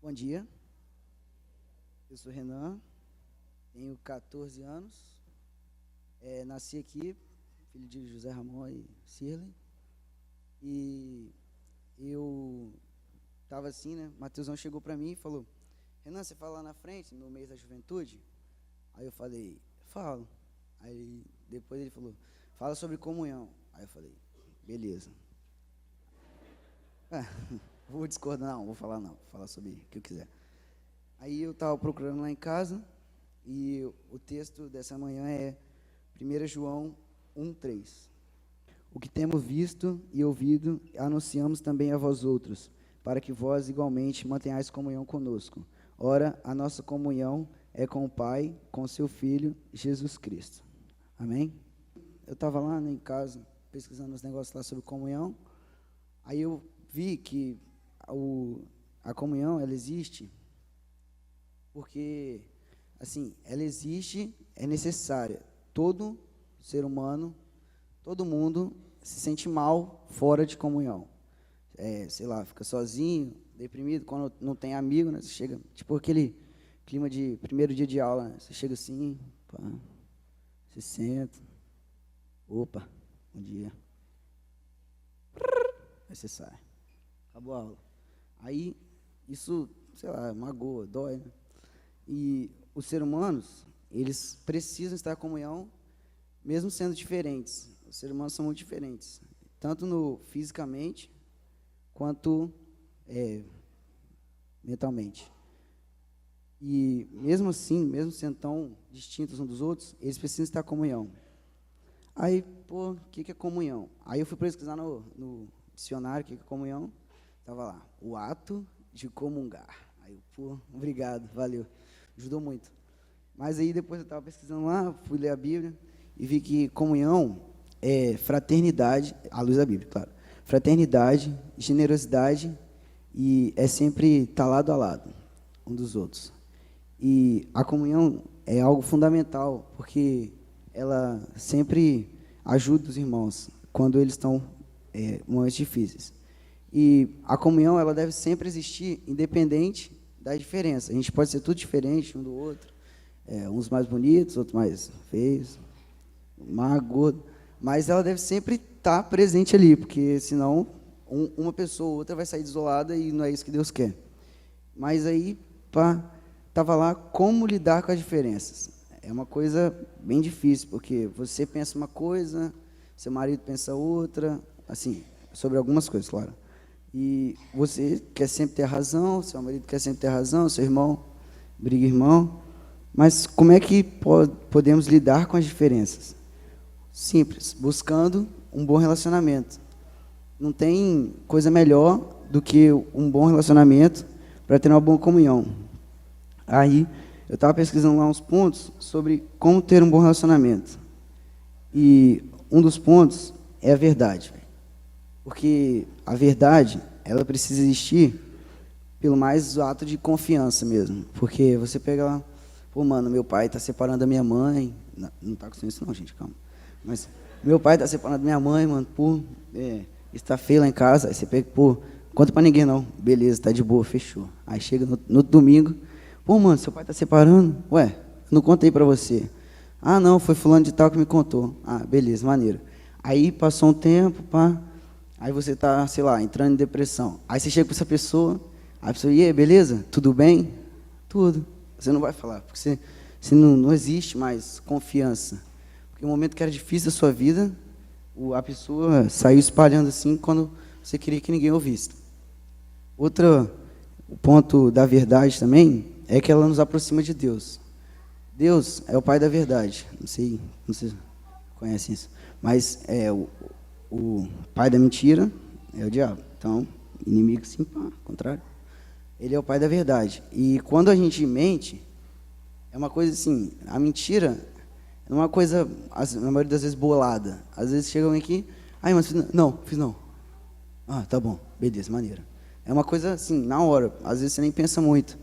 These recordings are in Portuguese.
Bom dia, eu sou Renan, tenho 14 anos, nasci aqui, filho de José Ramon e Cirlei, e eu estava assim, né, Mateusão chegou para mim e falou: Renan, você fala lá na frente, no mês da juventude? Aí eu falei: falo. Aí depois ele falou: fala sobre comunhão. Aí eu falei: beleza. Vou discordar, não, vou falar sobre o que eu quiser. Aí eu estava procurando lá em casa, e o texto dessa manhã é 1 João 1:3. O que temos visto e ouvido, anunciamos também a vós outros, para que vós igualmente mantenhais comunhão conosco. Ora, a nossa comunhão é com o Pai, com seu Filho, Jesus Cristo. Amém? Eu estava lá, né, em casa, pesquisando os negócios lá sobre comunhão, aí eu vi que a comunhão, ela existe porque, assim, ela existe, é necessária. Todo ser humano, todo mundo se sente mal fora de comunhão. Sei lá, fica sozinho, deprimido, quando não tem amigo, né? Você chega, tipo aquele clima de primeiro dia de aula, né? Você chega assim, pá, se senta, opa, bom dia. Aí você sai, acabou a aula. Aí, isso, sei lá, magoa, dói, né? E os seres humanos, eles precisam estar em comunhão, mesmo sendo diferentes. Os seres humanos são muito diferentes, tanto no fisicamente, quanto mentalmente. E mesmo assim, mesmo sendo tão distintos uns dos outros, eles precisam estar em comunhão. Aí, pô, o que é comunhão? Aí eu fui pesquisar no dicionário o que é comunhão. Estava lá, o ato de comungar. Aí, pô, obrigado, valeu, ajudou muito. Mas aí depois eu estava pesquisando lá, fui ler a Bíblia e vi que comunhão é fraternidade, à luz da Bíblia, claro. Fraternidade, generosidade e é sempre estar lado a lado um dos outros. E a comunhão é algo fundamental, porque ela sempre ajuda os irmãos quando eles estão em momentos difíceis. E a comunhão, ela deve sempre existir, independente da diferença. A gente pode ser tudo diferente um do outro, uns mais bonitos, outros mais feios, mais gordo, mas ela deve sempre estar presente ali, porque senão uma pessoa ou outra vai sair isolada e não é isso que Deus quer. Mas aí, estava lá como lidar com as diferenças. É uma coisa bem difícil, porque você pensa uma coisa, seu marido pensa outra, assim, sobre algumas coisas, claro. E você quer sempre ter razão, seu marido quer sempre ter razão, seu irmão briga irmão. Mas como é que podemos lidar com as diferenças? Simples, buscando um bom relacionamento. Não tem coisa melhor do que um bom relacionamento para ter uma boa comunhão. Aí, eu estava pesquisando lá uns pontos sobre como ter um bom relacionamento. E um dos pontos é a verdade. Porque a verdade, ela precisa existir pelo mais ato de confiança mesmo. Porque você pega lá, pô, mano, meu pai está separando da minha mãe. Não está acontecendo isso não, gente, calma. Mas meu pai está separando da minha mãe, mano, pô, está feio lá em casa. Aí você pega, pô, conta para ninguém não. Beleza, tá de boa, fechou. Aí chega no domingo, pô, mano, seu pai está separando? Ué, não contei para você. Ah, não, foi fulano de tal que me contou. Ah, beleza, maneiro. Aí passou um tempo, pá. Aí você está, sei lá, entrando em depressão. Aí você chega para essa pessoa, aí a pessoa, e aí, beleza? Tudo bem? Tudo. Você não vai falar, porque você não existe mais confiança. Porque o momento que era difícil da sua vida, a pessoa saiu espalhando assim quando você queria que ninguém ouvisse. Outro ponto da verdade também é que ela nos aproxima de Deus. Deus é o Pai da verdade. Não sei se conhecem isso. Mas o pai da mentira é o diabo. Então, inimigo sim, pá, contrário. Ele é o pai da verdade. E quando a gente mente, é uma coisa assim, a mentira é uma coisa, na maioria das vezes, bolada. Às vezes chega alguém aqui, mas fiz não. Ah, tá bom, beleza, maneira. É uma coisa assim, na hora, às vezes você nem pensa muito.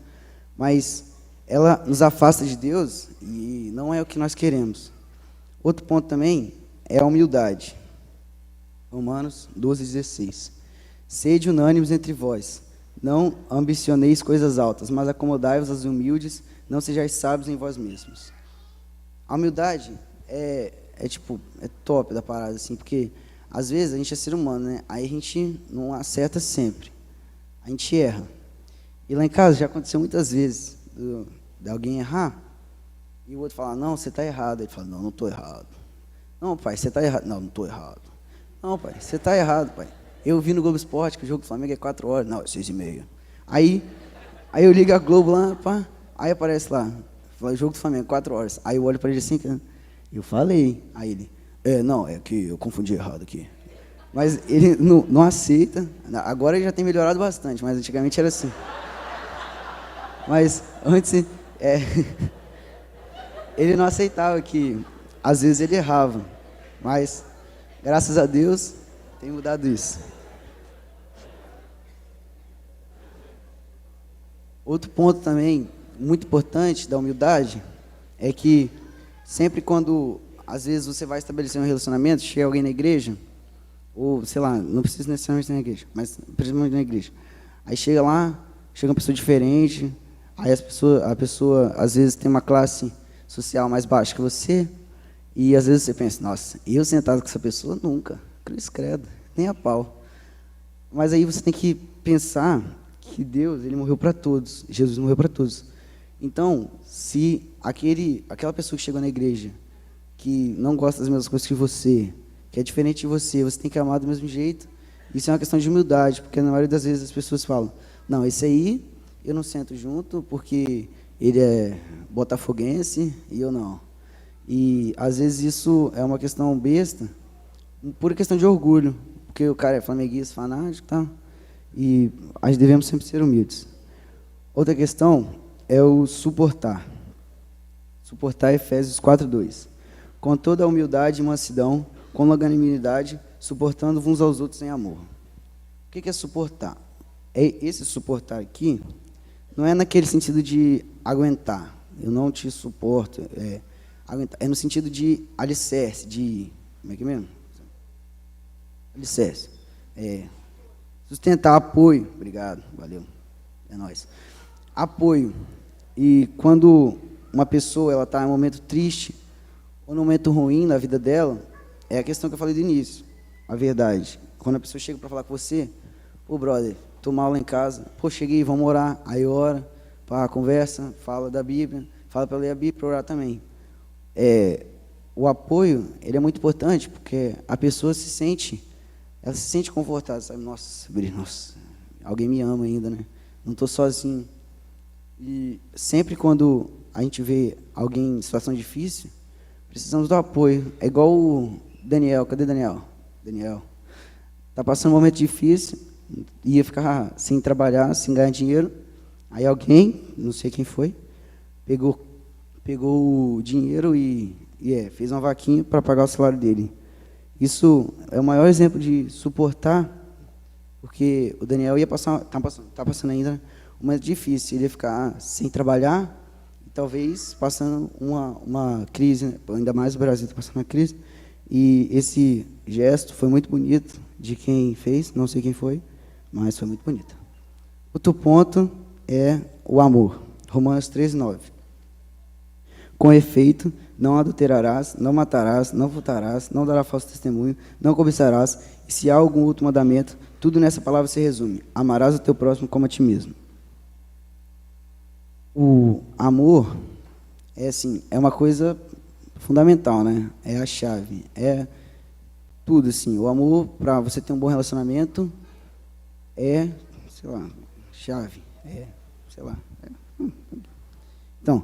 Mas ela nos afasta de Deus e não é o que nós queremos. Outro ponto também é a humildade. Romanos 12:16. Sede unânimes entre vós, Não ambicioneis coisas altas, mas acomodai-vos aos humildes, não sejais sábios em vós mesmos. A humildade é top da parada, assim, porque às vezes a gente é ser humano, né? Aí a gente não acerta sempre. A gente erra. E lá em casa já aconteceu muitas vezes de alguém errar e o outro falar, não, você está errado. Ele fala, não estou errado. Não, pai, você está errado. Não estou errado. Não, pai, você está errado, pai. Eu vi no Globo Esporte que o jogo do Flamengo é 4 horas. Não, é 6h30. Aí eu ligo a Globo lá, pá, aí aparece lá, fala, jogo do Flamengo, 4 horas. Aí eu olho para ele assim, eu falei. Aí ele, não, é que eu confundi errado aqui. Mas ele não aceita. Agora ele já tem melhorado bastante, mas antigamente era assim. Mas antes, ele não aceitava que, às vezes, ele errava. Mas, graças a Deus, tem mudado isso. Outro ponto também, muito importante da humildade, é que sempre quando, às vezes, você vai estabelecer um relacionamento, chega alguém na igreja, ou, sei lá, não precisa necessariamente ser na igreja, mas principalmente na igreja. Aí chega lá, chega uma pessoa diferente, aí a pessoa, às vezes, tem uma classe social mais baixa que você, e às vezes você pensa, nossa, eu sentado com essa pessoa, nunca, cruz credo, nem a pau. Mas aí você tem que pensar que Deus, ele morreu para todos, Jesus morreu para todos. Então, se aquela pessoa que chegou na igreja, que não gosta das mesmas coisas que você, que é diferente de você, você tem que amar do mesmo jeito. Isso é uma questão de humildade, porque na maioria das vezes as pessoas falam, não, esse aí eu não sento junto porque ele é botafoguense e eu não. E às vezes isso é uma questão besta, pura questão de orgulho, porque o cara é flamenguista, fanático, tá? E a gente devemos sempre ser humildes. Outra questão é o suportar. Suportar Efésios 4:2. Com toda a humildade e mansidão, com longanimidade, suportando uns aos outros em amor. O que é suportar? Esse suportar aqui não é naquele sentido de aguentar. Eu não te suporto. Aguentar. É no sentido de alicerce, de... Como é que é mesmo? Alicerce. Sustentar, apoio. Obrigado, valeu. É nóis. Apoio. E quando uma pessoa está em um momento triste ou num momento ruim na vida dela, é a questão que eu falei do início, a verdade. Quando a pessoa chega para falar com você, pô, brother, tô mal lá em casa, pô, cheguei, vamos orar. Aí ora, pá, conversa, fala da Bíblia, fala para ler a Bíblia, para orar também. O apoio, ele é muito importante, porque a pessoa se sente confortável, sabe? Nossa, alguém me ama ainda, né? Não estou sozinho. E sempre quando a gente vê alguém em situação difícil, precisamos do apoio. É igual o Daniel. Cadê Daniel? Daniel. Está passando um momento difícil, ia ficar sem trabalhar, sem ganhar dinheiro. Aí alguém, não sei quem foi, pegou o dinheiro e fez uma vaquinha para pagar o salário dele. Isso é o maior exemplo de suportar, porque o Daniel está passando ainda um momento difícil, ele ia ficar sem trabalhar, e talvez passando uma crise, né? Ainda mais o Brasil está passando uma crise, e esse gesto foi muito bonito de quem fez, não sei quem foi, mas foi muito bonito. Outro ponto é o amor, Romanos 13:9. Com efeito, não adulterarás, não matarás, não furtarás, não darás falso testemunho, não cobiçarás, e se há algum outro mandamento, tudo nessa palavra se resume: amarás o teu próximo como a ti mesmo. O amor é uma coisa fundamental, né? É a chave, é tudo assim. O amor, para você ter um bom relacionamento, chave, Então,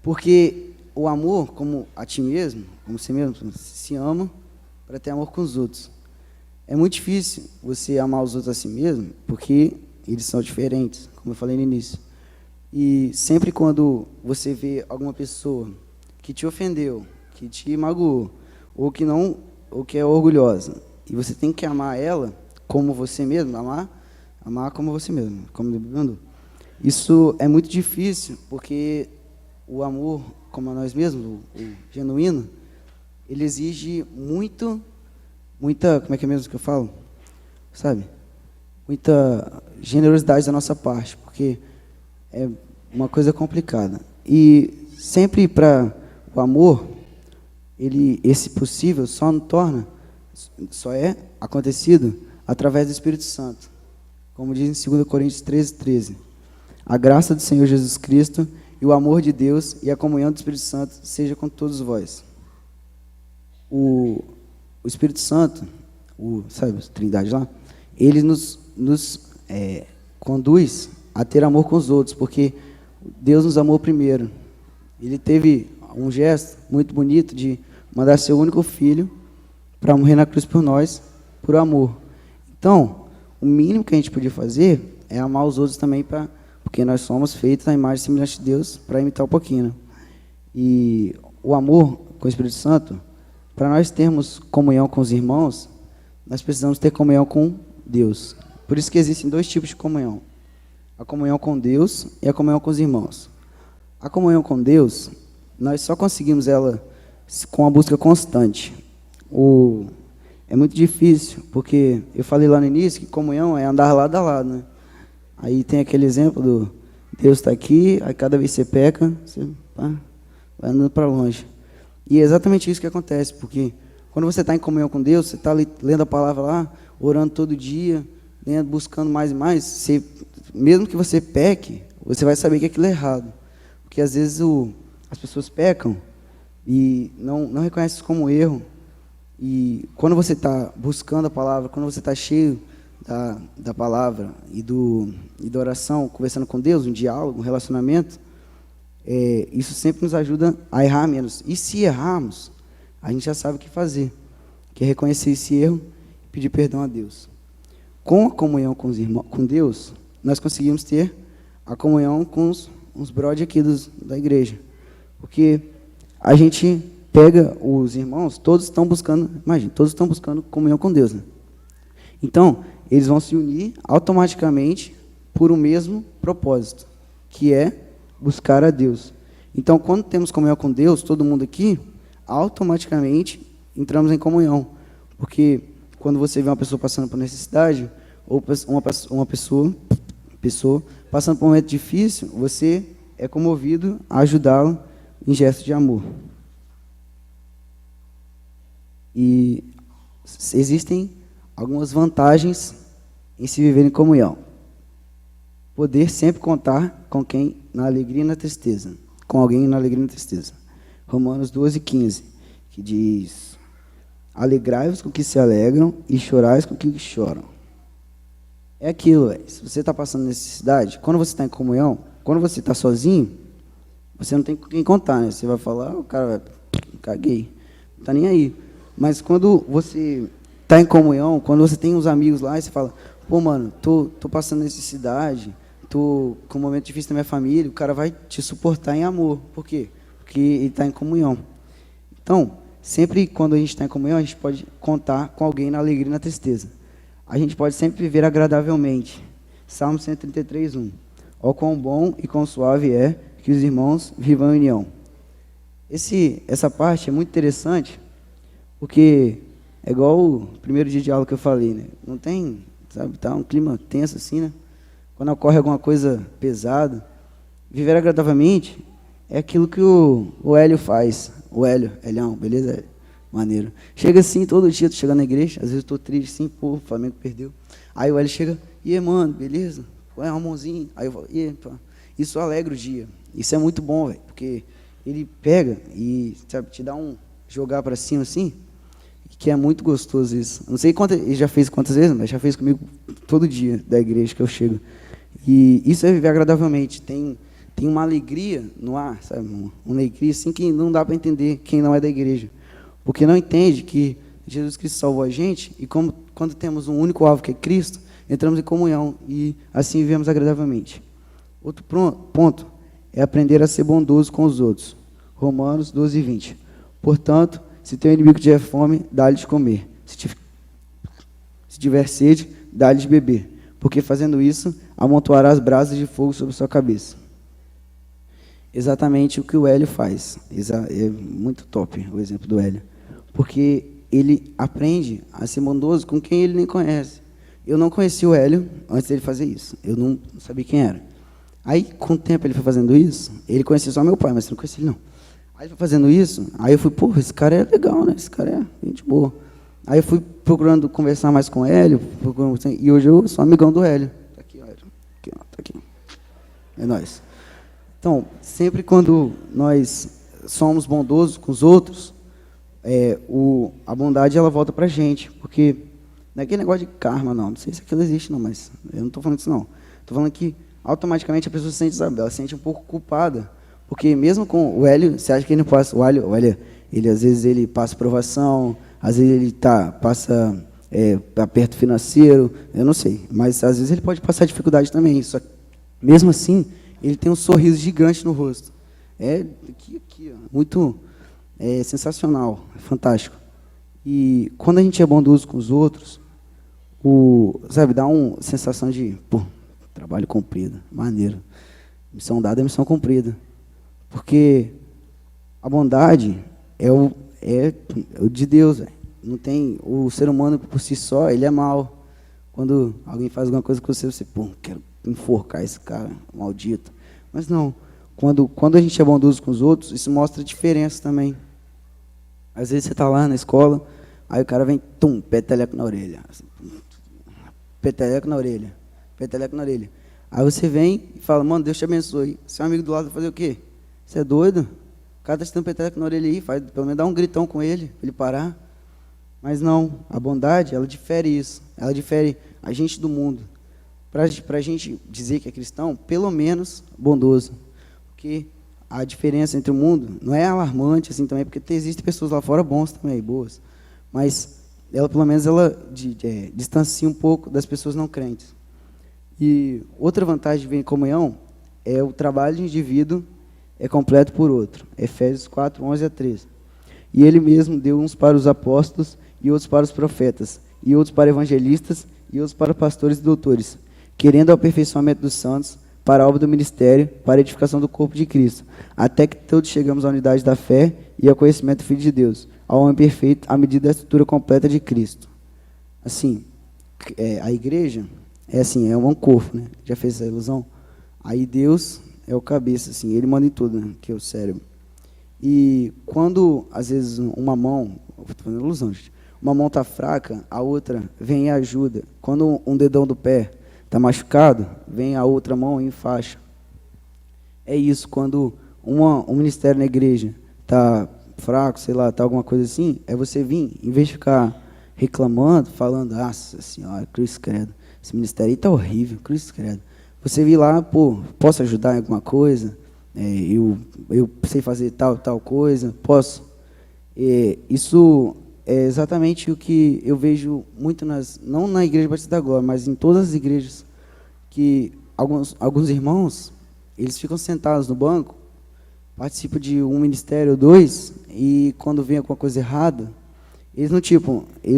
porque o amor, como a ti mesmo, como você mesmo, se ama para ter amor com os outros. É muito difícil você amar os outros a si mesmo, porque eles são diferentes, como eu falei no início. E sempre quando você vê alguma pessoa que te ofendeu, que te magoou, ou que é orgulhosa, e você tem que amar ela como você mesmo, amar como você mesmo, como Deus mandou. Isso é muito difícil, porque o amor como a nós mesmos, o genuíno, ele exige muita, como é que é mesmo que eu falo? Sabe? muita generosidade da nossa parte, porque é uma coisa complicada. E sempre para o amor, esse possível só é acontecido através do Espírito Santo. Como diz em 2 Coríntios 13:13. A graça do Senhor Jesus Cristo e o amor de Deus e a comunhão do Espírito Santo seja com todos vós. O Espírito Santo, sabe, a Trindade lá, ele nos conduz a ter amor com os outros, porque Deus nos amou primeiro. Ele teve um gesto muito bonito de mandar seu único filho para morrer na cruz por nós, por amor. Então, o mínimo que a gente podia fazer é amar os outros também, porque nós somos feitos na imagem e semelhança de Deus, para imitar um pouquinho. E o amor com o Espírito Santo, para nós termos comunhão com os irmãos, nós precisamos ter comunhão com Deus. Por isso que existem dois tipos de comunhão: a comunhão com Deus e a comunhão com os irmãos. A comunhão com Deus, nós só conseguimos ela com a busca constante. É muito difícil, porque eu falei lá no início que comunhão é andar lado a lado, né? Aí tem aquele exemplo do Deus está aqui, aí cada vez que você peca, você vai andando para longe. E é exatamente isso que acontece, porque quando você está em comunhão com Deus, você está lendo a palavra lá, orando todo dia, buscando mais e mais, mesmo que você peque, você vai saber que aquilo é errado. Porque às vezes as pessoas pecam e não reconhecem isso como erro. E quando você está buscando a palavra, quando você está cheio da palavra e da oração, conversando com Deus, um diálogo, um relacionamento, isso sempre nos ajuda a errar menos. E se errarmos, a gente já sabe o que fazer, que é reconhecer esse erro e pedir perdão a Deus. Com a comunhão com os irmãos, com Deus, nós conseguimos ter a comunhão com os brothers aqui da igreja. Porque a gente pega os irmãos, todos estão buscando comunhão com Deus, né? Então, eles vão se unir automaticamente por um mesmo propósito, que é buscar a Deus. Então, quando temos comunhão com Deus, todo mundo aqui, automaticamente entramos em comunhão. Porque quando você vê uma pessoa passando por necessidade, ou uma pessoa passando por um momento difícil, você é comovido a ajudá-lo em gesto de amor. E existem algumas vantagens em se viver em comunhão. Poder sempre contar com quem na alegria e na tristeza. Com alguém na alegria e na tristeza. Romanos 12:15, que diz: alegrai-vos com que se alegram e chorais com que choram. É aquilo, se você está passando necessidade, quando você está em comunhão, quando você está sozinho, você não tem com quem contar, né? Você vai falar, o cara vai, caguei, não está nem aí. Mas quando você está em comunhão, quando você tem uns amigos lá, e você fala, pô, mano, tô passando necessidade, tô com um momento difícil na minha família, o cara vai te suportar em amor. Por quê? Porque ele está em comunhão. Então, sempre quando a gente está em comunhão, a gente pode contar com alguém na alegria e na tristeza. A gente pode sempre viver agradavelmente. Salmo 133:1. Ó quão bom e quão suave é que os irmãos vivam em união. Essa parte é muito interessante, porque é igual o primeiro dia de aula que eu falei, né? Não tem, sabe, tá um clima tenso assim, né? Quando ocorre alguma coisa pesada, viver agradavelmente é aquilo que o Hélio faz. O Hélio, beleza, Hélio? Maneiro. Chega assim, todo dia, tô chegando na igreja, às vezes eu tô triste, assim, pô, o Flamengo perdeu. Aí o Hélio chega, e aí, mano, beleza? Ué, uma mãozinha. Aí eu falo, e aí, pá. Isso alegra o dia. Isso é muito bom, velho, porque ele pega e, sabe, te dá jogar para cima assim, que é muito gostoso isso. Não sei ele já fez quantas vezes, mas já fez comigo todo dia da igreja que eu chego. E isso é viver agradavelmente. Tem uma alegria no ar, sabe? Uma alegria assim que não dá para entender quem não é da igreja. Porque não entende que Jesus Cristo salvou a gente e quando temos um único alvo que é Cristo, entramos em comunhão e assim vivemos agradavelmente. Outro ponto é aprender a ser bondoso com os outros. Romanos 12:20. Portanto, se teu inimigo tiver fome, dá-lhe de comer. Se tiver sede, dá-lhe de beber. Porque fazendo isso, amontoarás brasas de fogo sobre sua cabeça. Exatamente o que o Hélio faz. É muito top o exemplo do Hélio. Porque ele aprende a ser bondoso com quem ele nem conhece. Eu não conhecia o Hélio antes dele fazer isso. Eu não sabia quem era. Aí, com o tempo, ele foi fazendo isso. Ele conhecia só meu pai, mas eu não conhecia ele, não. Aí, ele foi fazendo isso. Aí, eu fui, pô, esse cara é legal, né? Esse cara é gente boa. Aí, eu fui procurando conversar mais com o Hélio. E hoje eu sou amigão do Hélio. Tá aqui, ó. Aqui, ó, tá aqui. É nóis. Então, sempre quando nós somos bondosos com os outros, a bondade ela volta para a gente, porque não é aquele negócio de karma, não sei se aquilo existe, não, mas eu não estou falando isso, não. Estou falando que automaticamente a pessoa se sente, ela se sente um pouco culpada, porque mesmo com o Hélio, você acha que ele não passa, o Hélio, ele às vezes ele passa provação, às vezes ele passa aperto financeiro, eu não sei, mas às vezes ele pode passar dificuldade também, só que, mesmo assim, ele tem um sorriso gigante no rosto. Aqui, ó, muito sensacional, é fantástico. E quando a gente é bondoso com os outros, sabe, dá uma sensação de, pô, trabalho cumprido, maneiro. Missão dada é missão cumprida. Porque a bondade é o de Deus, véio. Não tem, o ser humano por si só, ele é mau. Quando alguém faz alguma coisa com você, pô, quero enforcar esse cara, maldito. Mas não, quando a gente é bondoso com os outros, isso mostra diferença também. Às vezes você está lá na escola, aí o cara vem, peteleco na orelha. Peteleco na orelha. Peteleco na orelha. Aí você vem e fala, mano, Deus te abençoe. Seu amigo do lado vai fazer o quê? Você é doido? O cara está te dando peteleco na orelha aí, pelo menos dá um gritão com ele, para ele parar. Mas não, a bondade, ela difere isso. Ela difere a gente do mundo. Para a gente dizer que é cristão, pelo menos bondoso. Porque a diferença entre o mundo não é alarmante assim também, porque existem pessoas lá fora bons também, boas. Mas ela, pelo menos, distancia um pouco das pessoas não crentes. E outra vantagem de vir em comunhão é o trabalho de indivíduo é completo por outro. Efésios 4, 11 a 13. E ele mesmo deu uns para os apóstolos, e outros para os profetas, e outros para evangelistas, e outros para pastores e doutores, querendo o aperfeiçoamento dos santos, para a obra do ministério, para a edificação do corpo de Cristo, até que todos chegamos à unidade da fé e ao conhecimento do Filho de Deus, ao homem perfeito, à medida da estrutura completa de Cristo. Assim, a igreja é assim, é um corpo, né? Já fez essa ilusão? Aí Deus é o cabeça, assim, ele manda em tudo, né? Que é o cérebro. E quando, às vezes, uma mão, estou fazendo ilusão, gente, uma mão está fraca, a outra vem e ajuda. Quando um dedão do pé está machucado, vem a outra mão e enfaixa. É isso, quando um ministério na igreja está fraco, sei lá, está alguma coisa assim, é você vir, em vez de ficar reclamando, falando, nossa senhora, cruz credo, esse ministério aí está horrível, cruz credo. Você vir lá, pô, posso ajudar em alguma coisa? Eu sei fazer tal coisa, posso? Isso é exatamente o que eu vejo muito não na Igreja Batista da Glória, mas em todas as igrejas, que alguns irmãos, eles ficam sentados no banco, participam de um ministério ou dois, e quando vem alguma coisa errada, eles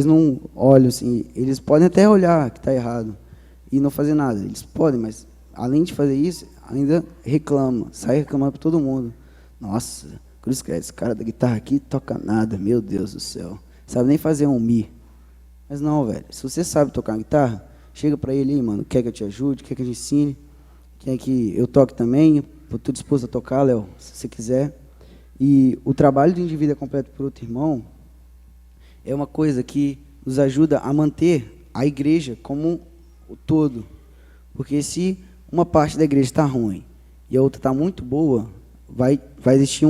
não olham assim, eles podem até olhar que está errado e não fazer nada, eles podem, mas além de fazer isso, ainda reclama, sai reclamando para todo mundo. Nossa, cruz credo, esse cara da guitarra aqui toca nada, meu Deus do céu. Sabe nem fazer um mi. Mas não, velho, se você sabe tocar guitarra, chega para ele aí, mano, quer que eu te ajude, quer que eu te ensine, quer que eu toque também, estou disposto a tocar, Léo, se você quiser. E o trabalho do indivíduo é completo por outro irmão é uma coisa que nos ajuda a manter a igreja como o todo. Porque se uma parte da igreja está ruim e a outra está muito boa, vai existir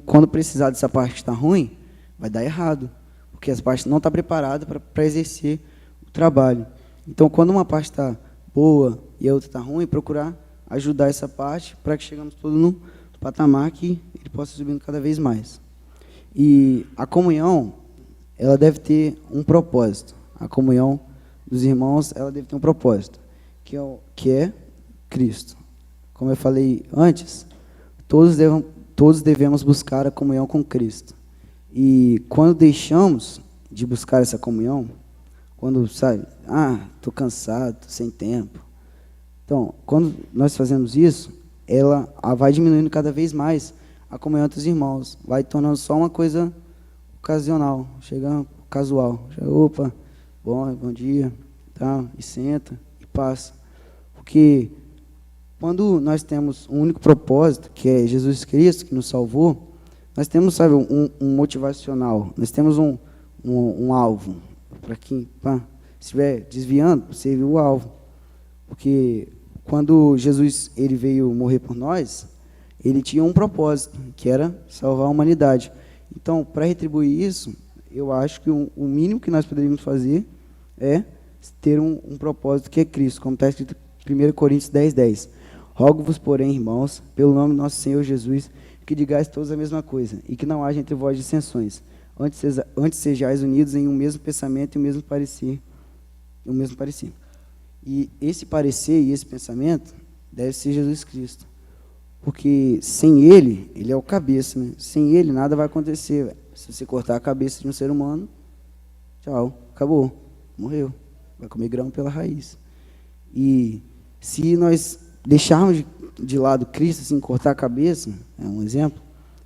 quando precisar dessa parte que está ruim, vai dar errado, porque essa parte não está preparada para exercer o trabalho. Então, quando uma parte está boa e a outra está ruim, procurar ajudar essa parte para que chegamos todos no patamar que ele possa subindo cada vez mais. E a comunhão, ela deve ter um propósito. A comunhão dos irmãos, ela deve ter um propósito, que é Cristo. Como eu falei antes, todos devemos buscar a comunhão com Cristo. E quando deixamos de buscar essa comunhão, quando, sabe, estou cansado, estou sem tempo. Então, quando nós fazemos isso, ela vai diminuindo cada vez mais a comunhão entre os irmãos, vai tornando só uma coisa ocasional, chega casual. Opa, bom dia, tá? E senta e passa. Porque quando nós temos um único propósito, que é Jesus Cristo, que nos salvou, nós temos, sabe, um motivacional, nós temos um alvo, para quem estiver desviando, você viu o alvo. Porque quando Jesus ele veio morrer por nós, ele tinha um propósito, que era salvar a humanidade. Então, para retribuir isso, eu acho que o mínimo que nós poderíamos fazer é ter um propósito que é Cristo, como está escrito em 1 Coríntios 10:10. Rogo-vos, porém, irmãos, pelo nome do nosso Senhor Jesus, que digais todos a mesma coisa, e que não haja entre vós dissensões. Antes sejais unidos em um mesmo pensamento e um mesmo parecer. E esse parecer e esse pensamento deve ser Jesus Cristo. Porque sem ele é o cabeça, né? Sem ele nada vai acontecer. Véio. Se você cortar a cabeça de um ser humano, tchau, acabou, morreu. Vai comer grão pela raiz. E se nós deixarmos de lado Cristo, assim, cortar a cabeça, é um exemplo,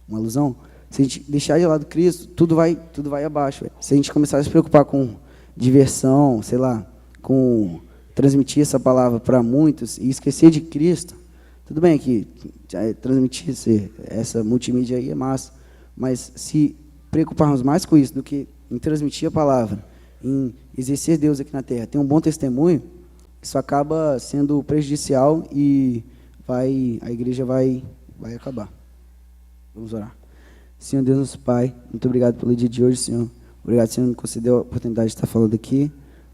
uma alusão, se a gente deixar de lado Cristo, tudo vai abaixo. Véio. Se a gente começar a se preocupar com diversão, sei lá, com transmitir essa palavra para muitos e esquecer de Cristo, tudo bem que transmitir essa multimídia aí é massa, mas se preocuparmos mais com isso do que em transmitir a palavra, em exercer Deus aqui na terra, ter um bom testemunho, isso acaba sendo prejudicial e a igreja vai acabar. Vamos orar. Senhor Deus, nosso Pai, muito obrigado pelo dia de hoje, Senhor. Obrigado, Senhor, que me concedeu a oportunidade de estar falando aqui.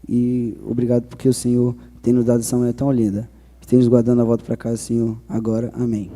E obrigado porque o Senhor tem nos dado essa manhã tão linda. Que tem nos guardando a volta para casa, Senhor, agora. Amém.